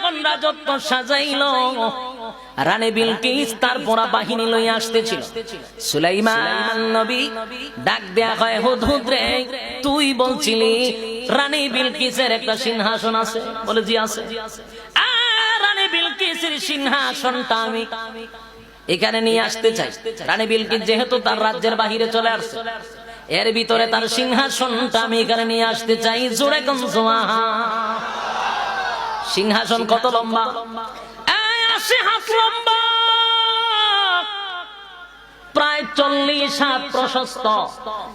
যখন রাজত্ব সাজাইলো, রানী বিলকিস তার পুরা বাহিনী লইয়া আসতেছিল। সুলাইমান নবী ডাক দেয়া হয়, হুদহুদ রে, তুই বলছিলি রানী বিলকিসের একটা সিংহাসন আছে? বলে জি আছে। রানী বিলকিসের সিংহাসনটা আমি এখানে নিয়ে আসতে চাই। রানী বিলকিস যেহেতু তার রাজ্যের বাহিরে চলে আসছে, এর ভিতরে তার সিংহাসনটা আমি এখানে নিয়ে আসতে চাই। জোরে কোন সুবহান। সিংহাসন কত লম্বা? 80 হাত লম্বা, প্রায় 40 হাত প্রশস্ত।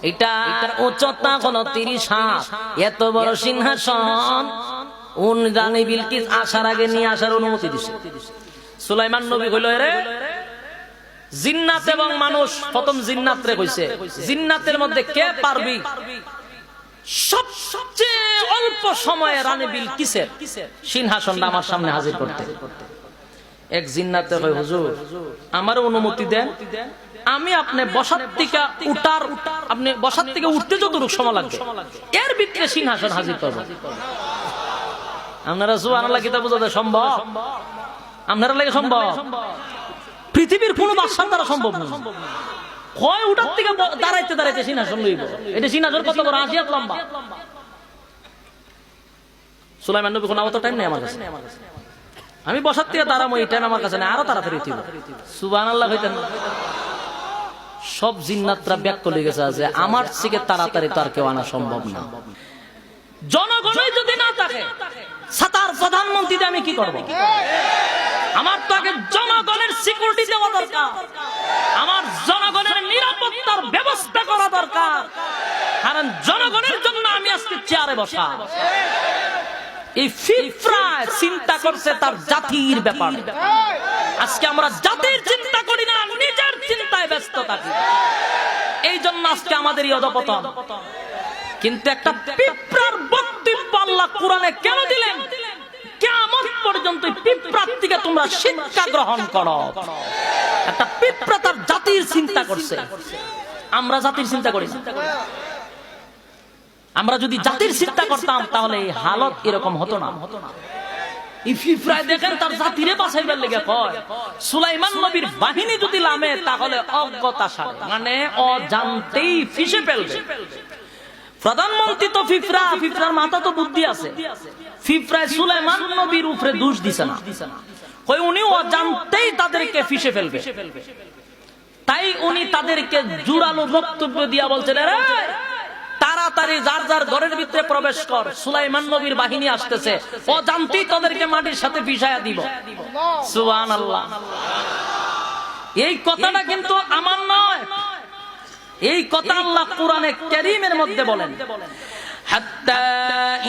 এটার উচ্চতা হলো 30 হাত। এত বড় সিংহাসন রানী বিলকিস আসার আগে নিয়ে আসার অনুমতি দিছে। সুলাইমান নবী কইল, রে জিন্নাত এবং মানুষ, প্রথম জিন্নাত রে কইছে, জিন্নাতের মধ্যে কে পারবি সবচেয়ে অল্প সময়ে রানী বিলকিসের সিংহাসনটা আমার সামনে হাজির করতে? এক জিন্নাতে কয়, হুজুর আমার অনুমতি দেন, আমি আপনি বসার থেকে আপনি বসার থেকে উঠতে যতটুকু সময় লাগবে এর ভিতরে সিংহাসন হাজির করব। আপনারা সুবহানাল্লাহ কিতাব বুঝাতে সম্ভব? আপনারা লাগে সম্ভব? পৃথিবীর কোন বাদশার দ্বারা সম্ভব না। কয় উঠার থেকে দাঁড়াইতে দাঁড়াইতে সিংহাসন লইব। এটা সিংহাসন কত বড়? 80 হাত লম্বা। সুলাইমান নবী কোন টাইম নেই আমার কাছে, আমি বসার থেকে দাঁড়াবো, এই টাইম আমার কাছে নেই, আরো তাড়াতাড়ি উঠিব। সুবহানাল্লাহ হইতেন। সব জিন্নাতরা ব্যাক করে গেছে যে আমার থেকে তাড়াতাড়ি তো আর কেউ আনা সম্ভব না। জনগণই যদি না থাকে, সাতার প্রধানমন্ত্রী আমি কি করব? আমার তো আগে জনগণের সিকিউরিটি দেওয়া দরকার, আমার জনগণের নিরাপত্তার ব্যবস্থা করা দরকার, কারণ জনগণের জন্য আমি আজকে চেয়ারে বসা। এই ফিফরা চিন্তা করছে তার জাতির ব্যাপার। আজকে আমরা জাতির চিন্তা করি না, নিজের চিন্তায় ব্যস্ত থাকি। এই জন্য আজকে আমাদের এই অধপতন। কিন্তু একটা পিঁপড়ার বক্তব্য আল্লাহ কোরআনে কেন দিলেন? কিয়ামত পর্যন্ত পিঁপড়ার থেকে তোমরা শিক্ষা গ্রহণ করো। একটা পিঁপড়া তার জাতির চিন্তা করছে, আমরা জাতির চিন্তা করি না। আমরা যদি জাতির চিন্তা করতাম তাহলে এই হালত এরকম হতো না। দেখেন তার জাতিরে বাঁচাইবার লেগে কয়, সুলাইমান নবীর বাহিনী যদি নামে তাহলে অজ্ঞতা সারে, মানে অজান্তেই ফিসে ফেলবে। প্রধানমন্ত্রী তো ফিফরা, ফিফরার মাথা তো বুদ্ধি আছে। ফিফরায় সুলাইমান নবীর উপরে দোষ দিছে না, কই উনি অজান্তেই তাদেরকে ফিসে ফেলবে। তাই উনি তাদেরকে জোরালো বক্তব্য দিয়া বলছেন, রে তাড়াতাড়ি যার যার ঘরের ভিতরে প্রবেশ কর, সুলাইমান নবীর বাহিনী আসতেছে, অজান্তেই তাদেরকে মাটির সাথে পিষায়া দিব। সুবহানাল্লাহ। এই কথাটা কিন্তু আমার নয়, এই কথা আল্লাহ কোরআনে কারীমের মধ্যে বলেন, হাত্তা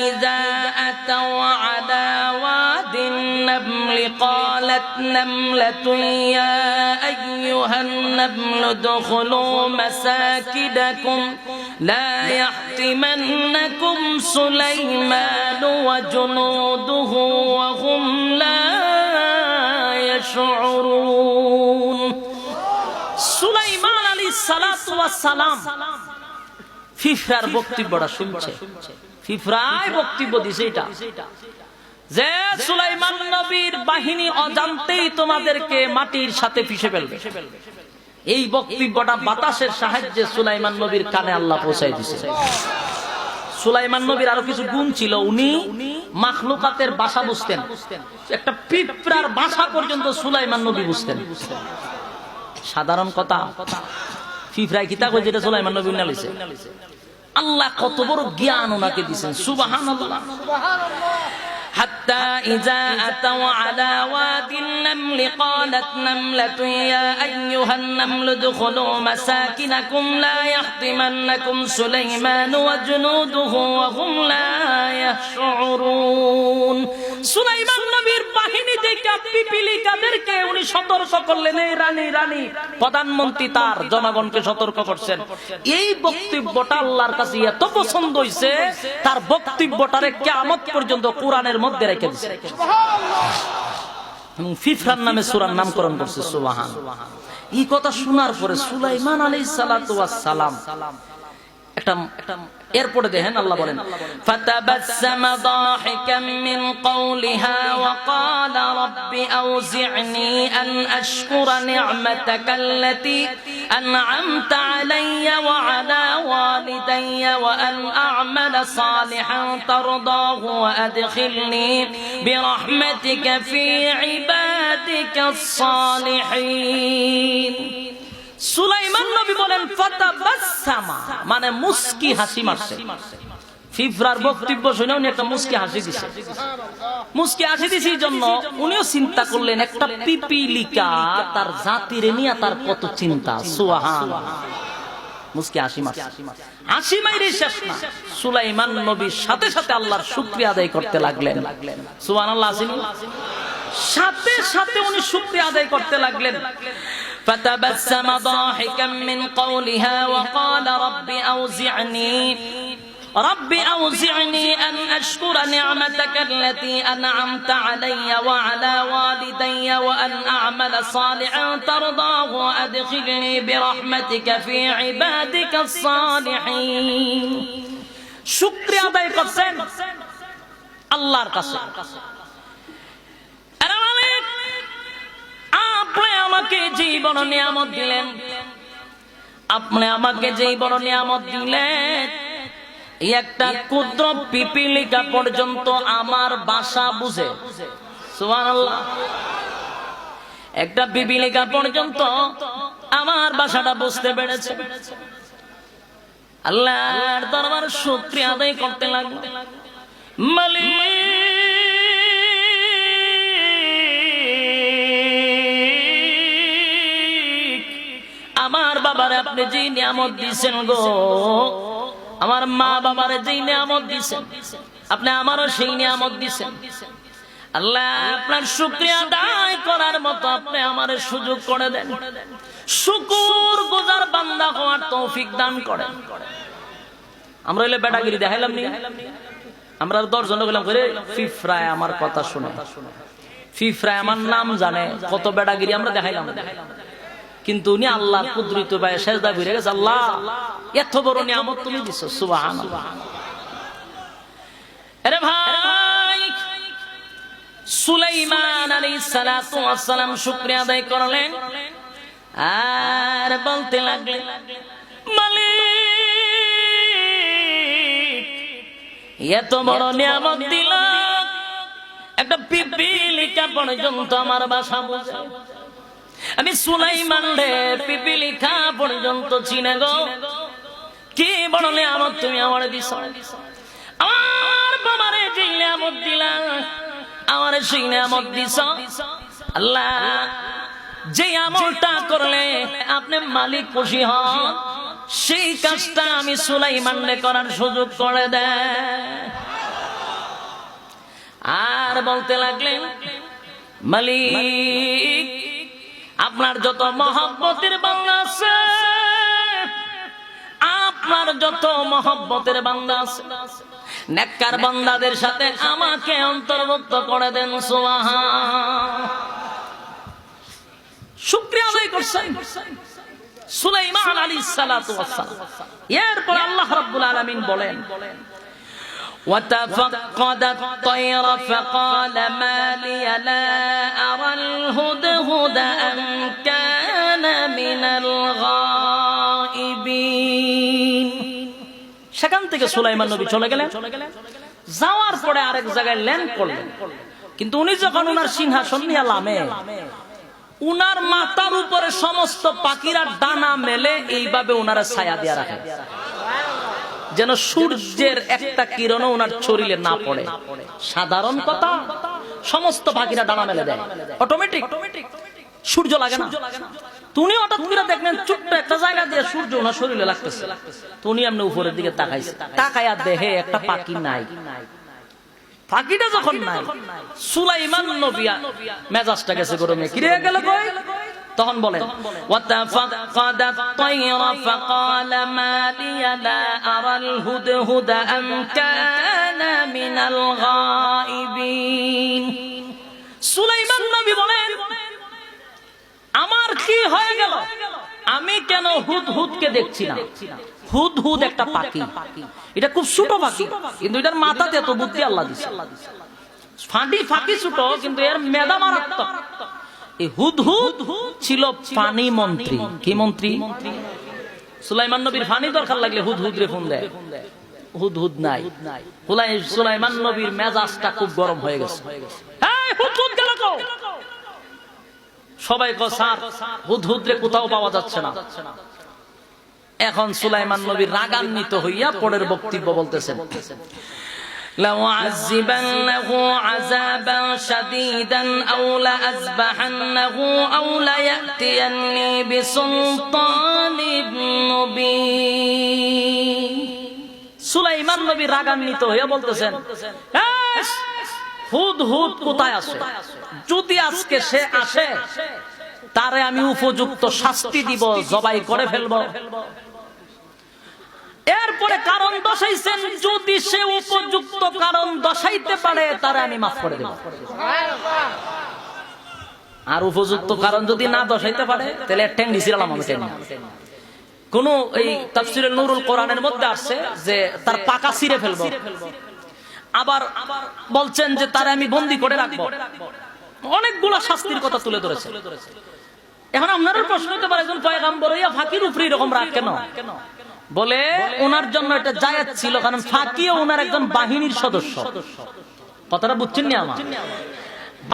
ইযা আতাও আলা ওয়াদিন নামল ক্বালাত নামলাতুন ইয়া আইয়ুহান নামলু দুখুলু মাসাকিনাকুম লা ইয়াহতিমান্নাকুম সুলাইমান ওয়া জুনুদুহু ওয়া হুম লা ইয়াশউরুন। সুলাইমান আলাইহিস সালাতু ওয়াস সালাম ফিফরার বক্তব্যটা শুনছে। ফিফরায় বক্তব্য দিছে এটা যে সুলাইমান নবীর বাহিনী অজান্তেই তোমাদেরকে মাটির সাথে পিষে ফেলবে। এই বক্তব্যটা বাতাসের সাহায্যে সুলাইমান নবীর কানে আল্লাহ পৌঁছায় দিয়েছে। সুলাইমান নবীর আরো কিছু গুণ ছিল, উনি মাখলুকাতের ভাষা বুঝতেন। একটা পিঁপড়ার ভাষা পর্যন্ত সুলাইমান নবী বুঝতেন। সাধারণ কথা ফিফরায় কিতা কই, যেটা সুলাইমান নবী নালিছে। আল্লাহ কত বড় জ্ঞান ওনাকে দিয়েছেন। সুবহানাল্লাহ। حتى إذا أتوا على واد النمل قالت نملة يا أيها النمل ادخلوا مساكنكم لا يحطمنكم سليمان وجنوده وهم لا يشعرون। সুলাইমান নবীর বাহিনী দেখে পিপিলিকাদেরকে উনি সতর্ক করলেন, এই রানী রানী প্রধানমন্ত্রী তার জনগণকে সতর্ক করছেন। এই বক্তব্যটা আল্লাহর কাছে এত পছন্দ হইছে, তার বক্তব্যটারে কিয়ামত পর্যন্ত কোরআনের মধ্যে রেখে দিয়েছে। ফিফরার নামে সূরার নামকরণ করছে। সুবহানাল্লাহ। এই কথা শোনার পরে সুলাইমান আলাইহিস সালাতু ওয়াস সালাম একটা এরপরে দেখেন আল্লাহ বলেন ফাতাবাসসামা দাহিকাম মিন কওলিহা ওয়া ক্বালা রাব্বি আউজি'নি আন আশকুরা নি'মাতাকাল্লাতী আন'আমতা আলাইয়া ওয়া আলা ওয়ালিদাইয়া ওয়া আন আ'মালা সালিহান তারদাহু ওয়া আদখিলনি বিরাহমাতিকা ফি ইবাদিকাস সালিহিন। সুলাইমান নবী বলেন ফাতাবাসসামা মানে মুস্কি হাসি মারছে। ফিফরার বক্তব্য শুনে উনি একটা মুস্কি হাসি দিছে। মুস্কি হাসি দিছে এই জন্য উনিও চিন্তা করলেন একটা পিপিলিকা তার জাতির নিয়ে তার কত চিন্তা। সুবহানাল্লাহ, মুস্কি হাসি মারছে। হাসি মাইরে শেষ না, সুলাইমান নবী সাথে সাথে আল্লাহর শুকরিয়া আদায় করতে লাগলেন। সুবহানাল্লাহ, সাথে সাথে উনি শুকরিয়া আদায় করতে লাগলেন। فتبسم ضاحكا من قولها وقال رب أوزعني أن أشكر نعمتك التي أنعمت علي وعلى والدي وأن أعمل صالحا ترضاه وأدخلني برحمتك في عبادك الصالحين। শুকরিয়া আদায় করছেন আল্লাহর কাছে। আপনি আমাকে যেই বড় নিয়ামত দিলেন, আপনি আমাকে যেই বড় নিয়ামত দিলেন, একটা ক্ষুদ্র পিপিলিকা পর্যন্ত আমার ভাষা বুঝে। সুবহানাল্লাহ, একটা পিপিলিকা পর্যন্ত আমার ভাষাটা বুঝতে পেরেছে। আল্লাহর দরবারে শুকরিয়া আদায় করতে লাগলো। মালিক আমার বাবারে আপনি যে নিয়ামত দিয়েছেন গো, আমার মা বাবারে যে নিয়ামত দিয়েছেন, আপনি আমারও সেই নিয়ামত দিয়েছেন। আল্লাহ আপনার শুকরিয়া আদায় করার মতো আপনি আমারে সুযোগ করে দেন, শুকর গুজার বান্দা হওয়ার তৌফিক দান করেন। আমরা হইলে বেটাগিরি দেখাইলাম নি, আমরা 10 জন গেলাম করে ফিফরায় আমার কথা শুনে, ফিফরায় আমার নাম জানে, কত বেটাগিরি আমরা দেখাইলাম। কিন্তু উনি আল্লাহর কুদরত ভাই সেজদা করে গেছে। আল্লাহ এত বড় নিয়ামত তুমি দিছো, সুবহানাল্লাহ। আরে ভাই, সুলাইমান আলাইহিস সালাতু ওয়াস সালাম শুকরিয়া আদায় করলেন আর বলতে লাগলেন, মালিক এত বড় নিয়ামত দিলাম, একটা পিপিলিকা পর্যন্ত আমার ভাষা বুঝে। আমি সুলাইমান রে পিপিলিকা পর্যন্ত চিনে গো, কি বড় নিয়ামত তুমি আমার দিছ। আমার বাবারে যে নিয়ামত দিলা, আমারে সেই নিয়ামত দিছ। আল্লাহ যে আমলটা করলে আপনি মালিক খুশি হন, সেই কাজটা আমি সুলাইমান রে করার সুযোগ করে দেন। আর বলতে লাগলেন, মালিক আপনার যত মহব্বতের বান্দা আছে, আপনার যত মহব্বতের বান্দা আছে, নেককার বান্দাদের সাথে আমাকে অন্তর্ভুক্ত করে দেন। সুবহানাল্লাহ, শুকরিয়া আদায় করছেন সুলাইমান আলাইহিস সালাতু ওয়াস সালাম। এরপর আল্লাহ রাব্বুল আলামিন বলেন, وتفقد الطير فقال ما لي لا أرى الهدهد أم كان من الغائبين। সেখান থেকে সুলাইমান নবী চলে গেলেন। যাওয়ার পরে আরেক জায়গায় ল্যান্ড করলেন। কিন্তু উনি যখন উনার সিংহাসন নিয়ে নামে, উনার মাথার উপরে সমস্ত পাখিরা ডানা মেলে এইভাবে উনারা ছায়া দিয়ে রাখে, যেন সূর্যের একটা কিরণও ওনার শরীরে না পড়ে। সাধারণ কথা, সমস্ত পাখিরা ডানা মেলে দেয় অটোমেটিক, সূর্য লাগে না। তুমি হঠাৎ করে দেখলেন ছোট্ট একটা জায়গা দিয়ে সূর্য ওনার শরীরে লাগতেছে, তুমি এমনি উপরের দিকে তাকাইছে, তাকাইয়া দেখে একটা পাখি নাই। পাখিটা যখন নাই, সুলাইমান নবী মেজাজটা গেছে গরমে, কিরে গেল কই? তখন বলেন, وَتَفَقَّدَ الطَّيْرَ فَقَالَ مَا لِيَ لَا أَرَى الْهُدْهُدَ أَمْ كَانَ مِنَ الْغَائِبِينَ। সুলাইমান নবী বলেন, আমার কি হয়ে গেল? আমি কেন হুদহুদকে দেখছি না? হুদহুদ একটা পাখি, এটা খুব ছোট পাখি, কিন্তু এটার মাথাতে এত বুদ্ধি আল্লাহ দিয়েছে। ফাঁকি ছোট, কিন্তু এর মেধা মারাত্মক। এই হুদহুদ ছিল পানি মন্ত্রী। কি মন্ত্রী? সুলাইমান নবীর পানি দরকার লাগলে হুদহুদ রে ফোন দেয়, হুদহুদ নাই। সুলাইমান নবীর মেজাজটা খুব গরম হয়ে গেছে। হুদহুদ গেল কো? সবাই কয় স্যার হুদহুদ রে কোথাও পাওয়া যাচ্ছে না। এখন সুলাইমান নবীর রাগান্বিত হইয়া পরের বক্তব্য বলতেছেন, لَأُعَذِّبَنَّهُ عَذَابًا شَدِيدًا أَوْ لَأَذْبَحَنَّهُ أَوْ لَيَأْتِيَنِّي بِسُلْطَانٍ مُبِينٍ। সুলাইমান নবী রাগান্বিত হইয়া বলতেছেন, হুদহুদ কোথায় আছে? যদি আজকে সে আসে, তারে আমি উপযুক্ত শাস্তি দিব, জবাই করে ফেলব। এরপরে কারণ দর্শাইছেন, যদি সে উপযুক্ত কারণ দর্শাইতে পারে তারে আমি মাফ করে দেব। আর উপযুক্ত কারণ যদি না দর্শাইতে পারে তাহলে টেঙ্গি ছিলাম আমি। কোন এই তাফসীরে নুরুল কোরআনের মধ্যে আসছে যে তার পাকা ছিঁড়ে ফেলবো, আবার বলছেন যে তারে আমি বন্দী করে রাখবো। অনেকগুলো শাস্তির কথা তুলে ধরেছে। এখন আপনাদের প্রশ্ন হতে পারে, একজন পয়গম্বর হইয়া ফাঁকির উপরে এরকম রাগ কেন? বলে ওনার জন্য এটা জায়েজ ছিল, কারণ ফাঁকিও ওনার একজন বাহিনীর সদস্য। কথাটা বুঝছেন না আমার?